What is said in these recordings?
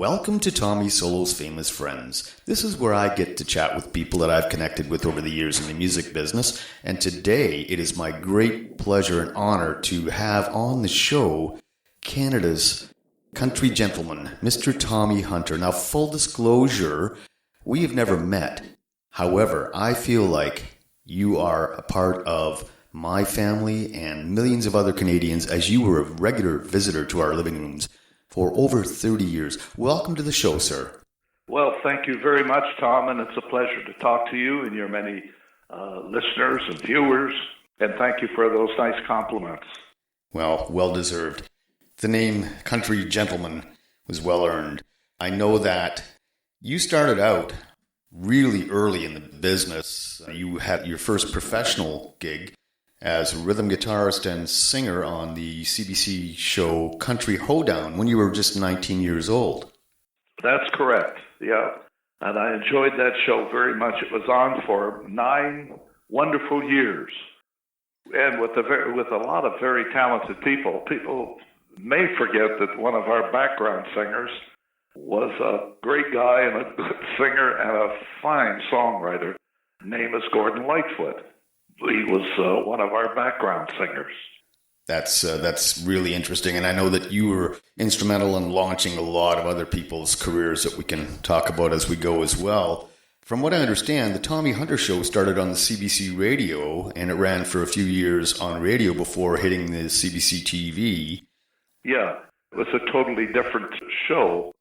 Welcome to Tommy Solo's Famous Friends. This is where I get to chat with people that I've connected with over the years in the music business, and today it is my great pleasure and honor to have on the show Canada's country gentleman, Mr. Tommy Hunter. Now, full disclosure, we have never met. However, I feel like you are a part of my family and millions of other Canadians, as you were a regular visitor to our living rooms for over 30 years. Welcome to the show, sir. Well, thank you very much, Tom, and it's a pleasure to talk to you and your many listeners and viewers, and thank you for those nice compliments. Well deserved. The name Country Gentleman was well earned. I know that you started out really early in the business. You had your first professional gig as a rhythm guitarist and singer on the CBC show Country Hoedown when you were just 19 years old. That's correct, yeah. And I enjoyed that show very much. It was on for 9 wonderful years, and with a lot of very talented people. People may forget that one of our background singers was a great guy and a good singer and a fine songwriter. His name is Gordon Lightfoot. He was one of our background singers. That's really interesting, and I know that you were instrumental in launching a lot of other people's careers that we can talk about as we go as well. From what I understand, the Tommy Hunter Show started on the CBC radio, and it ran for a few years on radio before hitting the CBC TV. Yeah, it was a totally different show.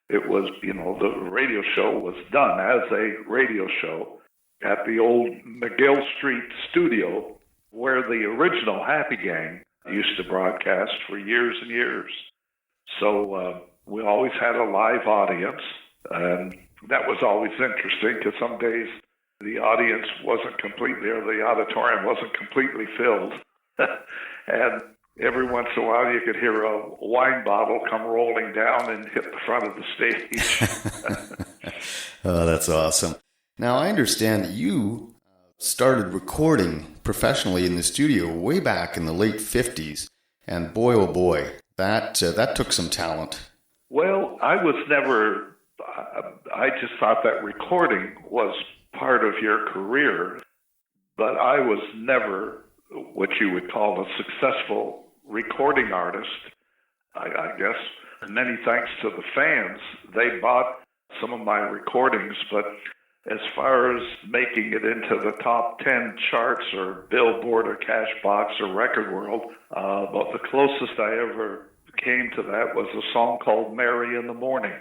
It was, the radio show was done as a radio show at the old McGill Street studio where the original Happy Gang used to broadcast for years and years. So we always had a live audience, and that was always interesting because some days the audience wasn't completely, or the auditorium wasn't completely filled. And every once in a while you could hear a wine bottle come rolling down and hit the front of the stage. Oh, that's awesome. Now, I understand that you started recording professionally in the studio way back in the late 50s, and boy, oh boy, that took some talent. Well, I just thought that recording was part of your career, but I was never what you would call a successful recording artist, I guess. And many thanks to the fans, they bought some of my recordings, but as far as making it into the top 10 charts or Billboard or Cashbox or Record World, about the closest I ever came to that was a song called Mary in the Morning.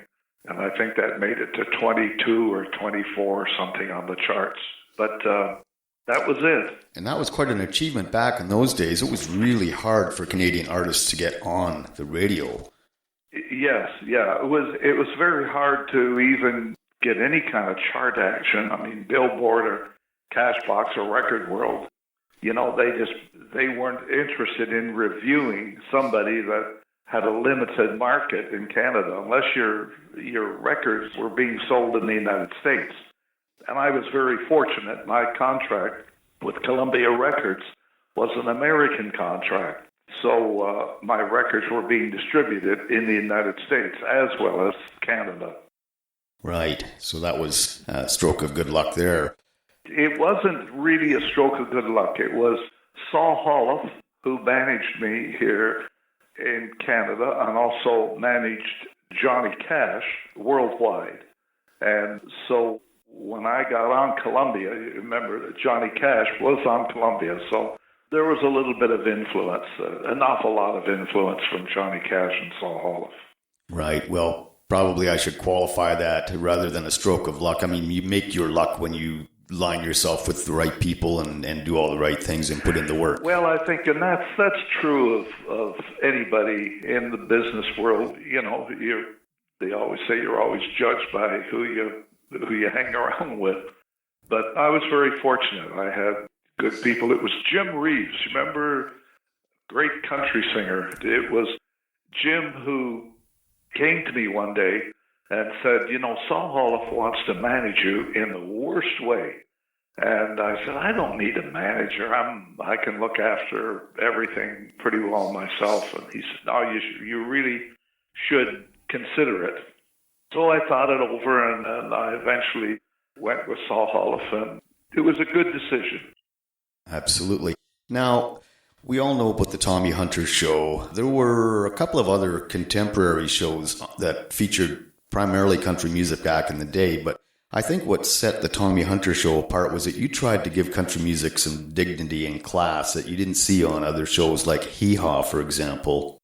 And I think that made it to 22 or 24 or something on the charts. But that was it. And that was quite an achievement back in those days. It was really hard for Canadian artists to get on the radio. Yes, yeah. It was very hard to even get any kind of chart action. I mean, Billboard or Cashbox or Record World, they weren't interested in reviewing somebody that had a limited market in Canada unless your records were being sold in the United States. And I was very fortunate. My contract with Columbia Records was an American contract. So my records were being distributed in the United States as well as Canada. Right. So that was a stroke of good luck there. It wasn't really a stroke of good luck. It was Saul Holliff, who managed me here in Canada and also managed Johnny Cash worldwide. And so when I got on Columbia, you remember that Johnny Cash was on Columbia, so there was a little bit of influence, an awful lot of influence from Johnny Cash and Saul Holliff. Right. Well, probably I should qualify that rather than a stroke of luck. I mean, you make your luck when you line yourself with the right people and do all the right things and put in the work. Well, I think, and that's true of anybody in the business world. They always say you're always judged by who you hang around with. But I was very fortunate. I had good people. It was Jim Reeves. Remember, great country singer. It was Jim who came to me one day and said, Saul Holliff wants to manage you in the worst way. And I said, I don't need a manager. I can look after everything pretty well myself. And he said, no, you really should consider it. So I thought it over, and I eventually went with Saul Hollif, and it was a good decision. Absolutely. Now, we all know about the Tommy Hunter show. There were a couple of other contemporary shows that featured primarily country music back in the day, but I think what set the Tommy Hunter show apart was that you tried to give country music some dignity and class that you didn't see on other shows like Hee Haw, for example.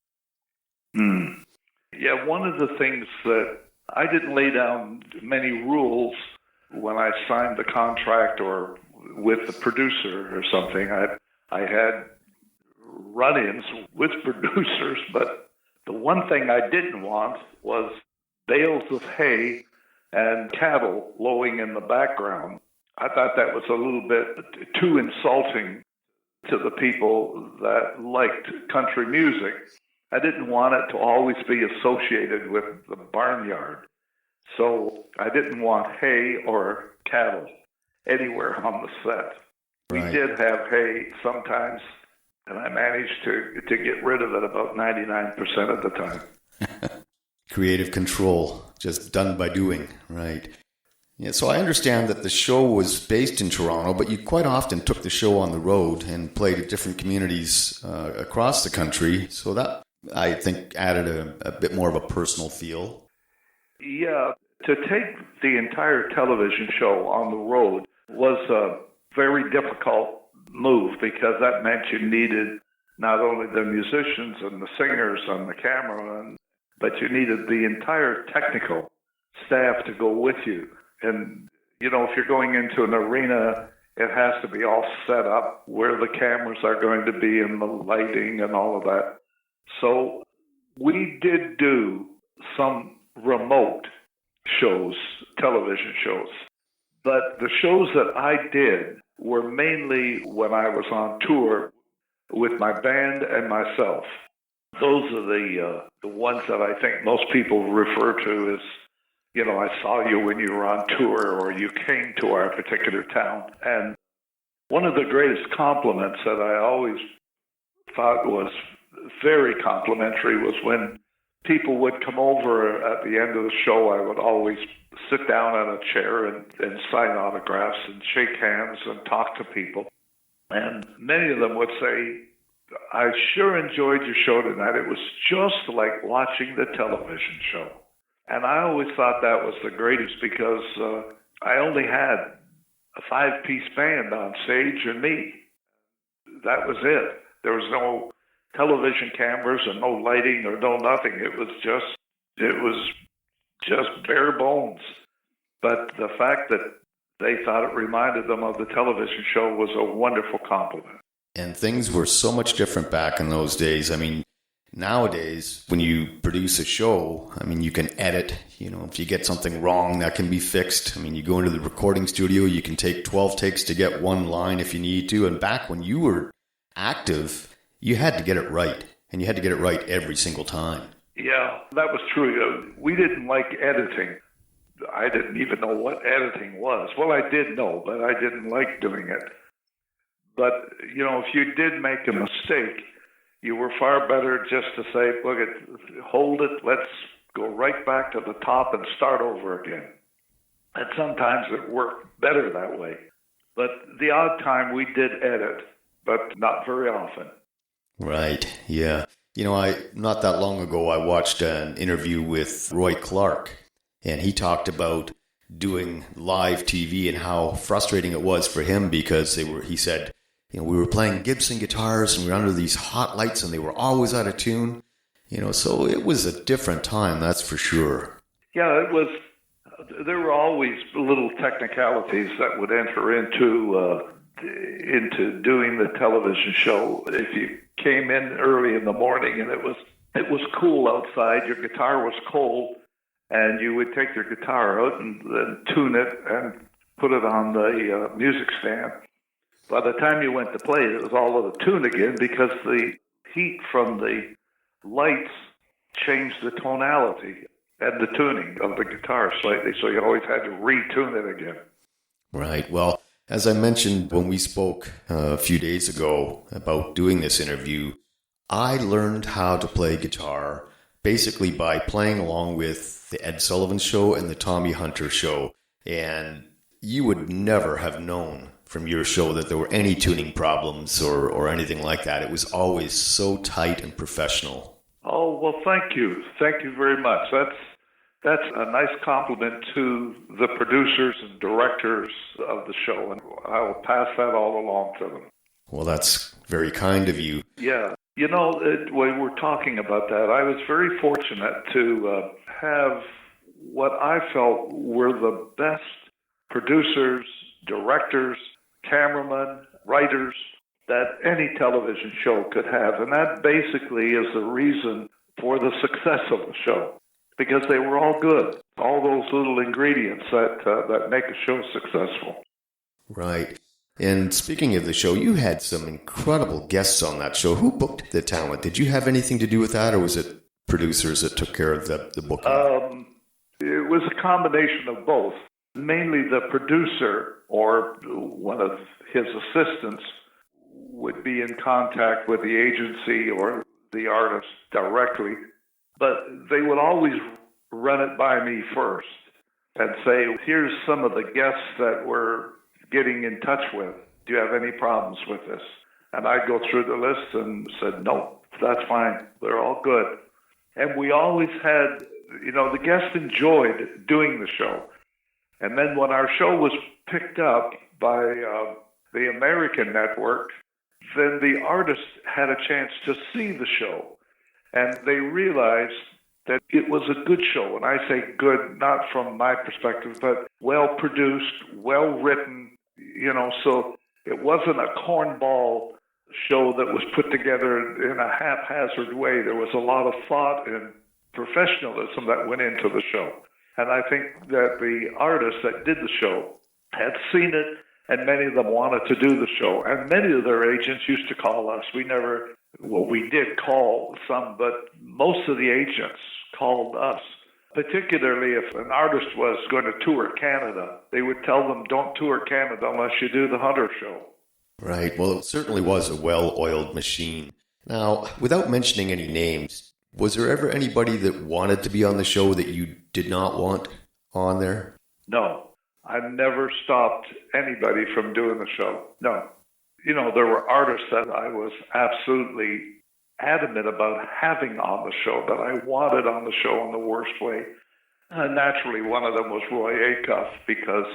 Yeah, one of the things that I didn't lay down many rules when I signed the contract or with the producer or something. I had run-ins with producers, but the one thing I didn't want was bales of hay and cattle lowing in the background. I thought that was a little bit too insulting to the people that liked country music. I didn't want it to always be associated with the barnyard. So I didn't want hay or cattle anywhere on the set. Right. We did have hay sometimes, and I managed to get rid of it about 99% of the time. Creative control, just done by doing, right? Yeah, so I understand that the show was based in Toronto, but you quite often took the show on the road and played at different communities across the country. So that, I think, added a bit more of a personal feel. Yeah, to take the entire television show on the road was a very difficult move because that meant you needed not only the musicians and the singers and the cameraman, but you needed the entire technical staff to go with you. And, you know, if you're going into an arena, it has to be all set up where the cameras are going to be and the lighting and all of that. So we did do some remote shows, television shows. But the shows that I did were mainly when I was on tour with my band and myself. Those are the ones that I think most people refer to as, you know, I saw you when you were on tour or you came to our particular town. And one of the greatest compliments that I always thought was very complimentary was when people would come over at the end of the show. I would always sit down on a chair and sign autographs and shake hands and talk to people. And many of them would say, I sure enjoyed your show tonight. It was just like watching the television show. And I always thought that was the greatest because I only had a 5-piece band on stage and me. That was it. There was no television cameras and no lighting or no nothing. It was just bare bones. But the fact that they thought it reminded them of the television show was a wonderful compliment. And things were so much different back in those days. I mean, nowadays, when you produce a show, I mean, you can edit. You know, if you get something wrong, that can be fixed. I mean, you go into the recording studio, you can take 12 takes to get one line if you need to. And back when you were active, you had to get it right. And you had to get it right every single time. Yeah, that was true. We didn't like editing. I didn't even know what editing was. Well, I did know, but I didn't like doing it. But, you know, if you did make a mistake, you were far better just to say, look, hold it, let's go right back to the top and start over again. And sometimes it worked better that way. But the odd time we did edit, but not very often. Right, yeah. You know, not that long ago, I watched an interview with Roy Clark, and he talked about doing live TV and how frustrating it was for him because he said, you know, we were playing Gibson guitars and we were under these hot lights and they were always out of tune. You know, so it was a different time, that's for sure. Yeah, it was. There were always little technicalities that would enter into doing the television show. If you came in early in the morning and it was cool outside, your guitar was cold, and you would take your guitar out and then tune it and put it on the music stand. By the time you went to play it, was all out of tune again because the heat from the lights changed the tonality and the tuning of the guitar slightly, so you always had to retune it again. Right. Well, as I mentioned when we spoke a few days ago about doing this interview, I learned how to play guitar basically by playing along with the Ed Sullivan Show and the Tommy Hunter Show. And you would never have known from your show that there were any tuning problems or anything like that. It was always so tight and professional. Oh, well, thank you. Thank you very much. That's a nice compliment to the producers and directors of the show, and I will pass that all along to them. Well, that's very kind of you. Yeah. When we're talking about that, I was very fortunate to have what I felt were the best producers, directors, cameramen, writers that any television show could have. And that basically is the reason for the success of the show, because they were all good. All those little ingredients that make a show successful. Right. And speaking of the show, you had some incredible guests on that show. Who booked the talent? Did you have anything to do with that, or was it producers that took care of the booking? It was a combination of both. Mainly the producer or one of his assistants would be in contact with the agency or the artist directly, but they would always run it by me first and say, here's some of the guests that we're getting in touch with. Do you have any problems with this? And I'd go through the list and said, no, that's fine. They're all good. And we always had, the guests enjoyed doing the show. And then when our show was picked up by the American network, then the artists had a chance to see the show. And they realized that it was a good show. And I say good, not from my perspective, but well-produced, well-written, so it wasn't a cornball show that was put together in a haphazard way. There was a lot of thought and professionalism that went into the show. And I think that the artists that did the show had seen it, and many of them wanted to do the show. And many of their agents used to call us. We did call some, but most of the agents called us. Particularly if an artist was going to tour Canada, they would tell them, don't tour Canada unless you do the Hunter Show. Right. Well, it certainly was a well-oiled machine. Now, without mentioning any names, was there ever anybody that wanted to be on the show that you did not want on there? No. I never stopped anybody from doing the show. No. There were artists that I was absolutely adamant about having on the show, that I wanted on the show in the worst way. Naturally, one of them was Roy Acuff, because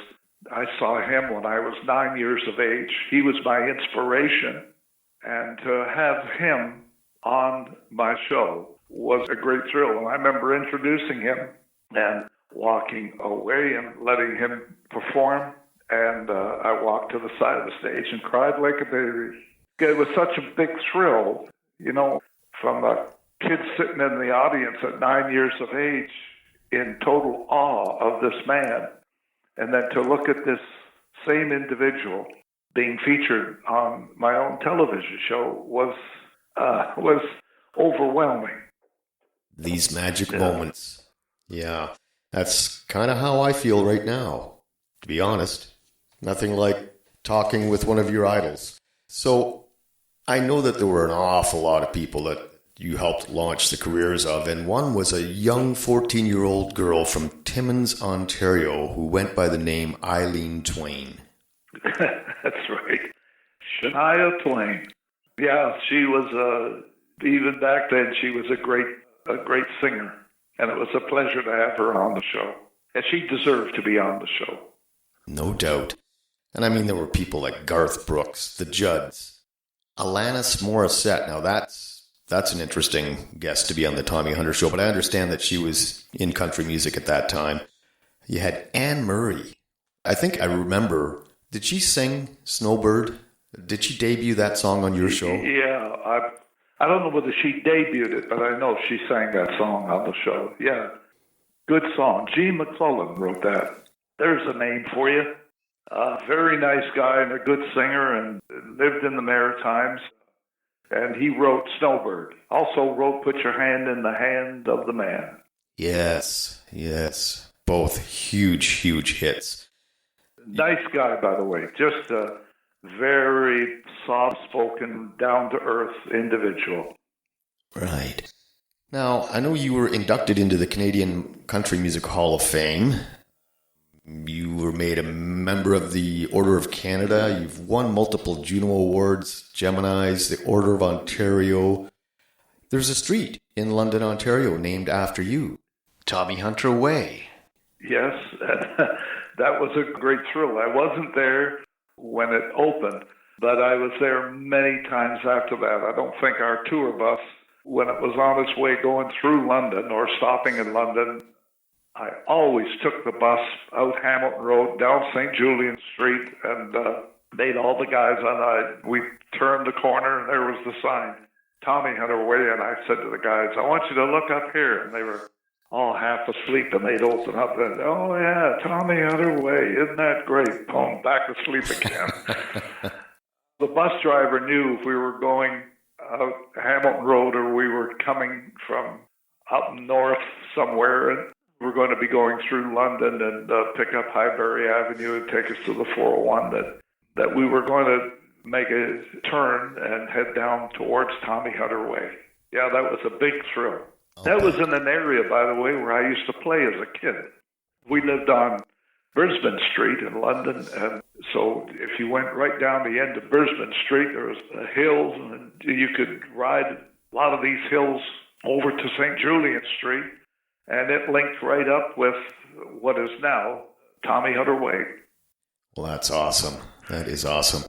I saw him when I was 9 years of age. He was my inspiration, and to have him on my show was a great thrill. And I remember introducing him and walking away and letting him perform, and I walked to the side of the stage and cried like a baby. It was such a big thrill, from a kid sitting in the audience at 9 years of age in total awe of this man, and then to look at this same individual being featured on my own television show was overwhelming. These magic moments. Yeah, that's kind of how I feel right now, to be honest. Nothing like talking with one of your idols. So I know that there were an awful lot of people that you helped launch the careers of, and one was a young 14-year-old girl from Timmins, Ontario, who went by the name Eileen Twain. That's right. Shania Twain. Yeah, she was, even back then, she was a great singer, and it was a pleasure to have her on the show. And she deserved to be on the show. No doubt. And I mean, there were people like Garth Brooks, the Judds, Alanis Morissette. Now that's an interesting guest to be on the Tommy Hunter Show, but I understand that she was in country music at that time. You had Anne Murray. I think I remember, did she sing Snowbird? Did she debut that song on your show? Yeah, I don't know whether she debuted it, but I know she sang that song on the show. Yeah, good song. Gene McClellan wrote that. There's a name for you. Very nice guy and a good singer, and lived in the Maritimes. And he wrote Snowbird. Also wrote Put Your Hand in the Hand of the Man. Yes. Both huge hits. Nice guy, by the way. Just a very soft-spoken, down-to-earth individual. Right. Now, I know you were inducted into the Canadian Country Music Hall of Fame. You were made a member of the Order of Canada. You've won multiple Juno Awards, Geminis, the Order of Ontario. There's a street in London, Ontario named after you, Tommy Hunter Way. Yes, that was a great thrill. I wasn't there when it opened, but I was there many times after that. I don't think our tour bus, when it was on its way going through London or stopping in London, I always took the bus out Hamilton Road, down St. Julian Street, and made all the guys on. We turned the corner, and there was the sign, Tommy Hunter Way, and I said to the guys, I want you to look up here. And they were all half asleep, and they'd open up and, oh, yeah, Tommy Hunter Way, isn't that great? Boom, back to sleep again. The bus driver knew if we were going out Hamilton Road or we were coming from up north somewhere, and we're going to be going through London and pick up Highbury Avenue and take us to the 401, that we were going to make a turn and head down towards Tommy Hunter Way. Yeah, that was a big thrill. Okay. That was in an area, by the way, where I used to play as a kid. We lived on Brisbane Street in London, and so if you went right down the end of Brisbane Street, there was hills, and you could ride a lot of these hills over to St. Julian Street, and it linked right up with what is now Tommy Hunter Way. Well, that's awesome. That is awesome.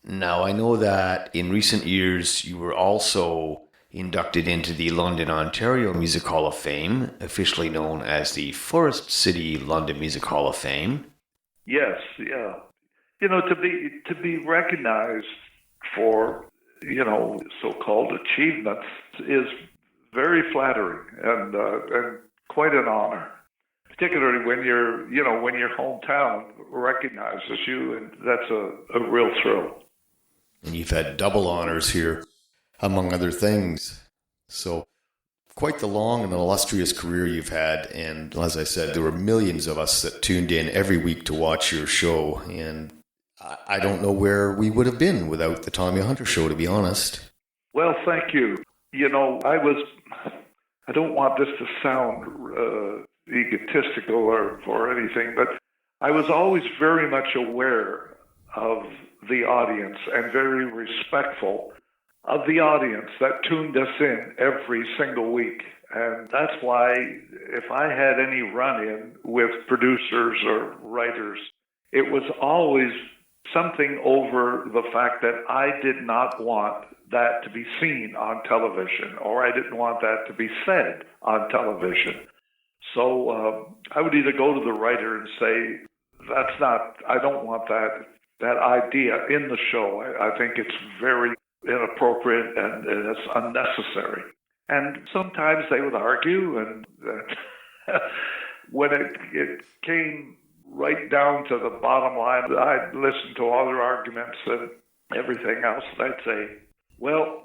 Now, I know that in recent years, you were also inducted into the London, Ontario Music Hall of Fame, officially known as the Forest City London Music Hall of Fame. Yes, yeah. You know, to be recognized for, you know, so-called achievements is very flattering and quite an honor, particularly when your hometown recognizes you, and that's a real thrill. And you've had double honors here, among other things. So quite the long and illustrious career you've had. And as I said, there were millions of us that tuned in every week to watch your show. And I don't know where we would have been without the Tommy Hunter Show, to be honest. Well, thank you. You know, I don't want this to sound egotistical or anything, but I was always very much aware of the audience and very respectful of the audience that tuned us in every single week. And that's why if I had any run-in with producers or writers, it was always something over the fact that I did not want that to be seen on television, or I didn't want that to be said on television. So I would either go to the writer and say, I don't want that idea in the show. I think it's very inappropriate and it's unnecessary. And sometimes they would argue, and when it came right down to the bottom line, I'd listen to all their arguments and everything else, and I'd say, well,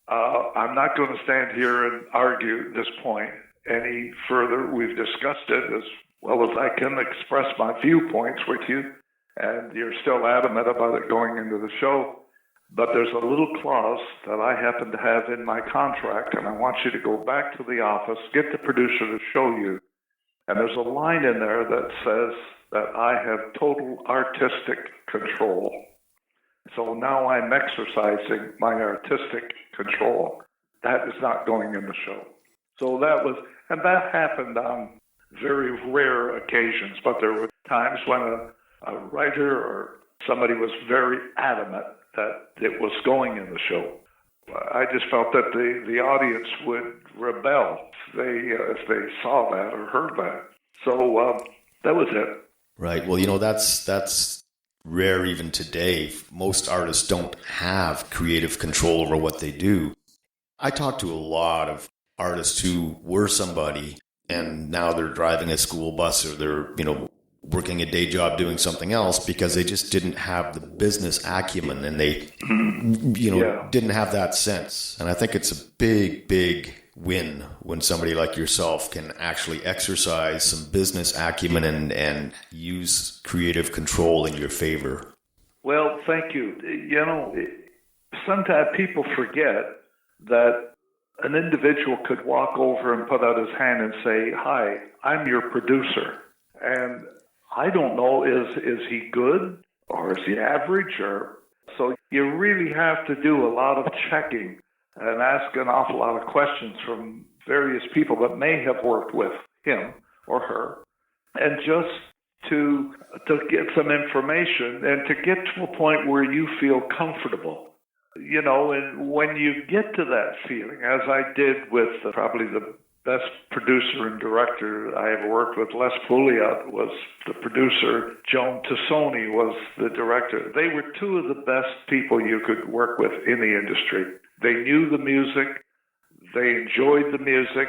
I'm not going to stand here and argue this point any further. We've discussed it as well as I can express my viewpoints with you, and you're still adamant about it going into the show. But there's a little clause that I happen to have in my contract, and I want you to go back to the office, get the producer to show you. And there's a line in there that says that I have total artistic control. So now I'm exercising my artistic control. That is not going in the show. So that happened on very rare occasions, but there were times when a writer or somebody was very adamant that it was going in the show. I just felt that the audience would rebel if they saw that or heard that. So that was it. Right. Well, you know, that's rare even today. Most artists don't have creative control over what they do. I talk to a lot of artists who were somebody and now they're driving a school bus or they're, working a day job doing something else because they just didn't have the business acumen and they, didn't have that sense. And I think it's a big, big win when somebody like yourself can actually exercise some business acumen and use creative control in your favor. Well, thank you. Sometimes people forget that an individual could walk over and put out his hand and say, "Hi, I'm your producer." And I don't know, is he good or is he average? Or so you really have to do a lot of checking and ask an awful lot of questions from various people that may have worked with him or her, and just to get some information and to get to a point where you feel comfortable. And when you get to that feeling, as I did with probably the best producer and director I ever worked with, Les Pouliot was the producer, Joan Tassoni was the director. They were two of the best people you could work with in the industry. They knew the music. They enjoyed the music.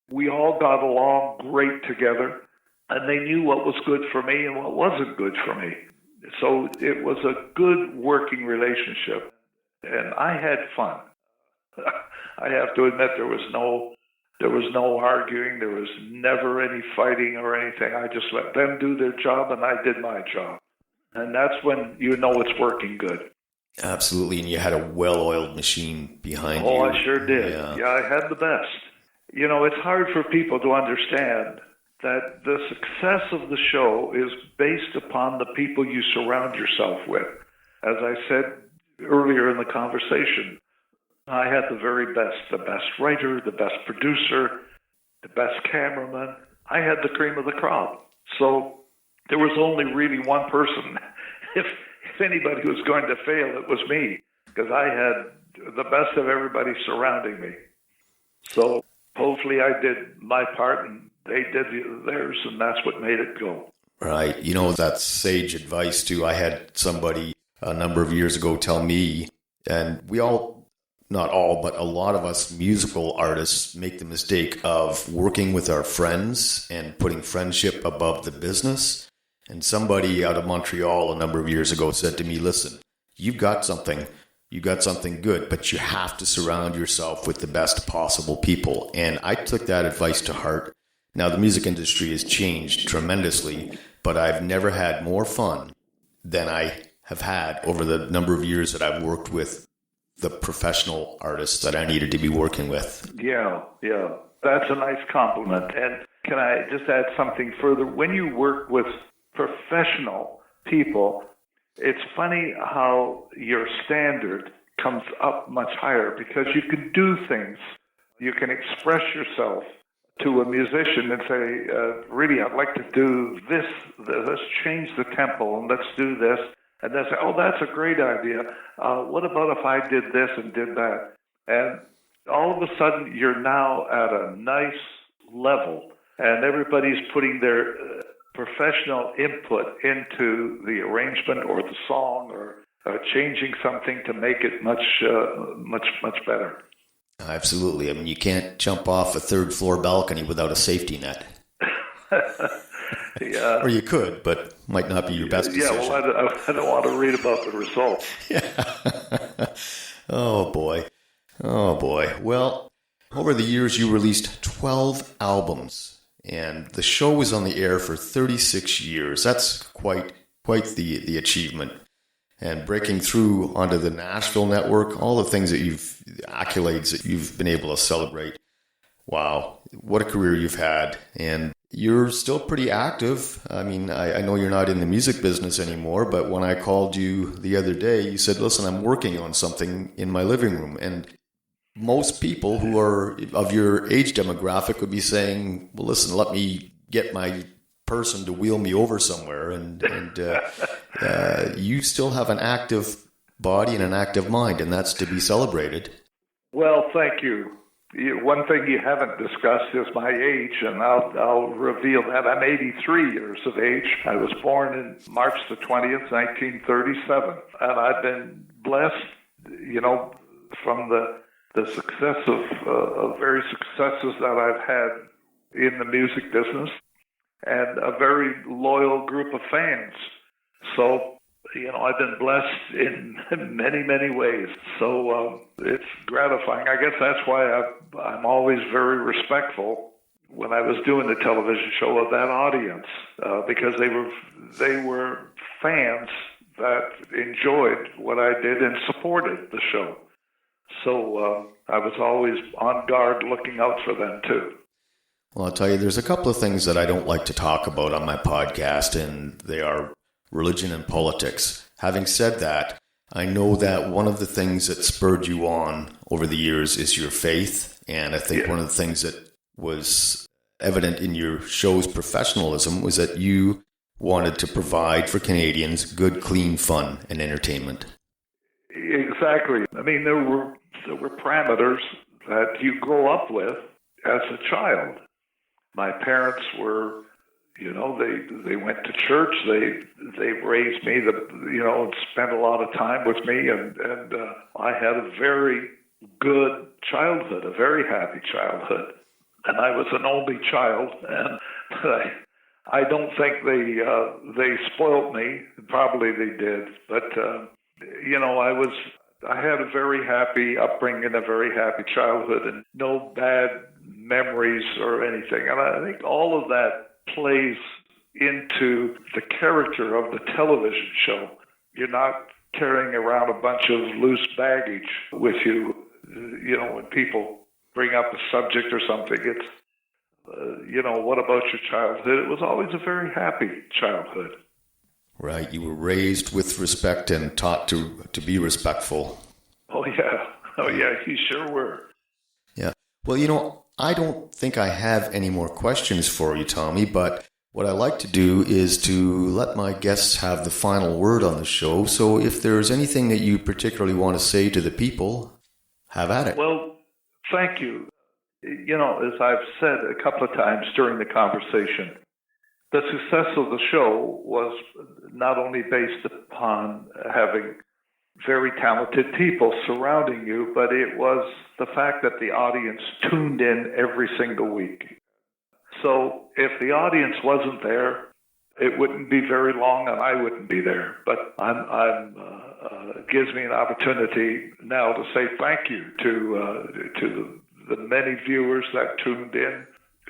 We all got along great together, and they knew what was good for me and what wasn't good for me. So it was a good working relationship. And I had fun. I have to admit there was no arguing. There was never any fighting or anything. I just let them do their job and I did my job. And that's when you know it's working good. Absolutely. And you had a well-oiled machine behind you. Oh, I sure did. Yeah, I had the best. It's hard for people to understand that the success of the show is based upon the people you surround yourself with. As I said earlier in the conversation, I had the very best, the best writer, the best producer, the best cameraman. I had the cream of the crop. So there was only really one person. If anybody was going to fail, it was me, because I had the best of everybody surrounding me. So hopefully I did my part and they did theirs, and that's what made it go. Right. That's sage advice too. I had somebody a number of years ago tell me, and we all, not all, but a lot of us musical artists make the mistake of working with our friends and putting friendship above the business. And somebody out of Montreal a number of years ago said to me, "Listen, you've got something good, but you have to surround yourself with the best possible people." And I took that advice to heart. Now, the music industry has changed tremendously, but I've never had more fun than I have had over the number of years that I've worked with the professional artists that I needed to be working with. Yeah. That's a nice compliment. And can I just add something further? When you work with professional people, it's funny how your standard comes up much higher because you can do things. You can express yourself to a musician and say, really, I'd like to do this. Let's change the tempo and let's do this. And they say, "Oh, that's a great idea. What about if I did this and did that?" And all of a sudden, you're now at a nice level, and everybody's putting their professional input into the arrangement or the song or changing something to make it much better. Absolutely. I mean, you can't jump off a third-floor balcony without a safety net. Yeah. Or you could, but might not be your best decision. Yeah, well, I don't want to read about the results. Yeah. Oh, boy. Well, over the years, you released 12 albums, and the show was on the air for 36 years. That's quite the achievement. And breaking through onto the Nashville network, all the things that accolades that you've been able to celebrate. Wow, what a career you've had. And you're still pretty active. I mean, I know you're not in the music business anymore, but when I called you the other day, you said, "Listen, I'm working on something in my living room." And most people who are of your age demographic would be saying, "Well, listen, let me get my person to wheel me over somewhere." And you still have an active body and an active mind, and that's to be celebrated. Well, thank you. One thing you haven't discussed is my age, and I'll reveal that. I'm 83 years of age. I was born in March the 20th, 1937, and I've been blessed, from the success of various successes that I've had in the music business, and a very loyal group of fans. So, I've been blessed in many, many ways. So it's gratifying. I guess that's why I'm always very respectful when I was doing the television show of that audience, because they were fans that enjoyed what I did and supported the show. So I was always on guard looking out for them too. Well, I'll tell you, there's a couple of things that I don't like to talk about on my podcast, and they are religion and politics. Having said that, I know that one of the things that spurred you on over the years is your faith, and I think one of the things that was evident in your show's professionalism was that you wanted to provide for Canadians good, clean fun and entertainment. Exactly. I mean, there were parameters that you grow up with as a child. My parents were, they went to church. They raised me, and spent a lot of time with me, and I had a very good childhood, a very happy childhood. And I was an only child, and I don't think they spoiled me. Probably they did, but I had a very happy upbringing, a very happy childhood, and no bad memories or anything. And I think all of that plays into the character of the television show. You're not carrying around a bunch of loose baggage with you. When people bring up a subject or something, it's, what about your childhood? It was always a very happy childhood. Right. You were raised with respect and taught to be respectful. Oh, yeah, you sure were. Yeah. Well, I don't think I have any more questions for you, Tommy, but what I like to do is to let my guests have the final word on the show. So if there's anything that you particularly want to say to the people, have at it. Well, thank you. As I've said a couple of times during the conversation, the success of the show was not only based upon having very talented people surrounding you, but it was the fact that the audience tuned in every single week. So if the audience wasn't there, it wouldn't be very long and I wouldn't be there. But it gives me an opportunity now to say thank you to the many viewers that tuned in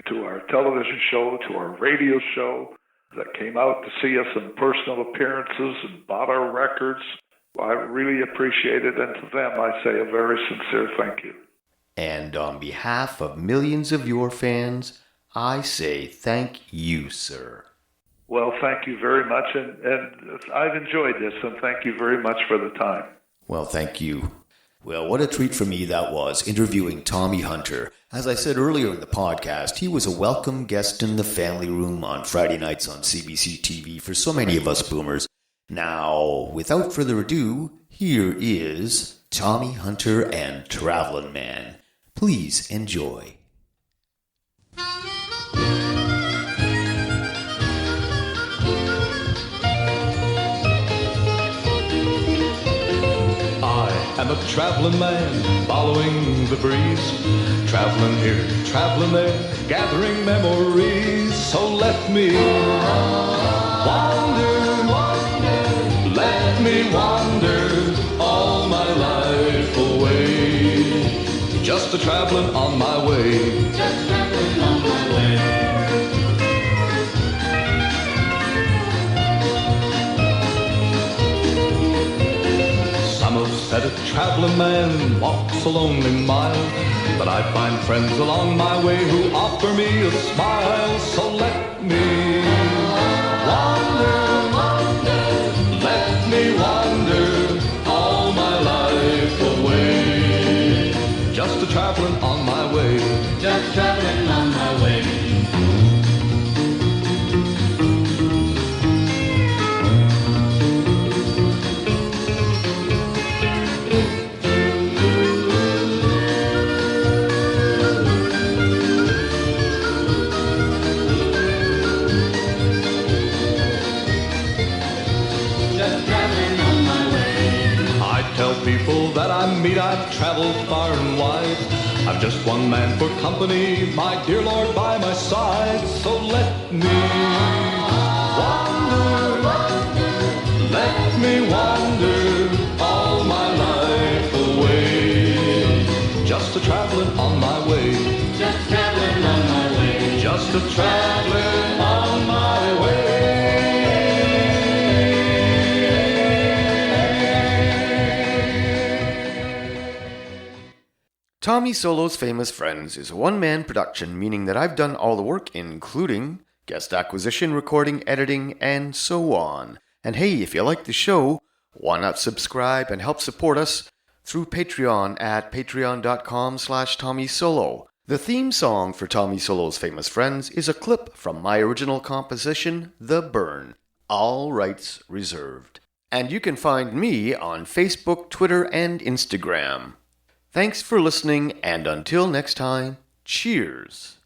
to our television show, to our radio show, that came out to see us in personal appearances and bought our records. I really appreciate it, and to them I say a very sincere thank you. And on behalf of millions of your fans, I say thank you, sir. Well, thank you very much, and I've enjoyed this, and thank you very much for the time. Well, thank you. Well, what a treat for me that was, interviewing Tommy Hunter. As I said earlier in the podcast, he was a welcome guest in the family room on Friday nights on CBC TV for so many of us boomers. Now, without further ado, here is Tommy Hunter and Travelin' Man. Please enjoy. I'm a traveling man, following the breeze, traveling here, traveling there, gathering memories. So let me wander, let me wander all my life away. Just a traveling on my way, just traveling on my way. Said a traveling man walks a lonely mile, but I find friends along my way who offer me a smile. So let me wander, let me wander all my life away. Just a traveling on my way, just traveling on my way. People that I meet, I've traveled far and wide. I've just one man for company, my dear Lord by my side. So let me wander, let me wander all my life away. Just a traveling on my way, just traveling on my way, just a traveling on my way. Tommy Solo's Famous Friends is a one-man production, meaning that I've done all the work, including guest acquisition, recording, editing, and so on. And hey, if you like the show, why not subscribe and help support us through Patreon at patreon.com/TommySolo. The theme song for Tommy Solo's Famous Friends is a clip from my original composition, The Burn. All rights reserved. And you can find me on Facebook, Twitter, and Instagram. Thanks for listening, and until next time, cheers.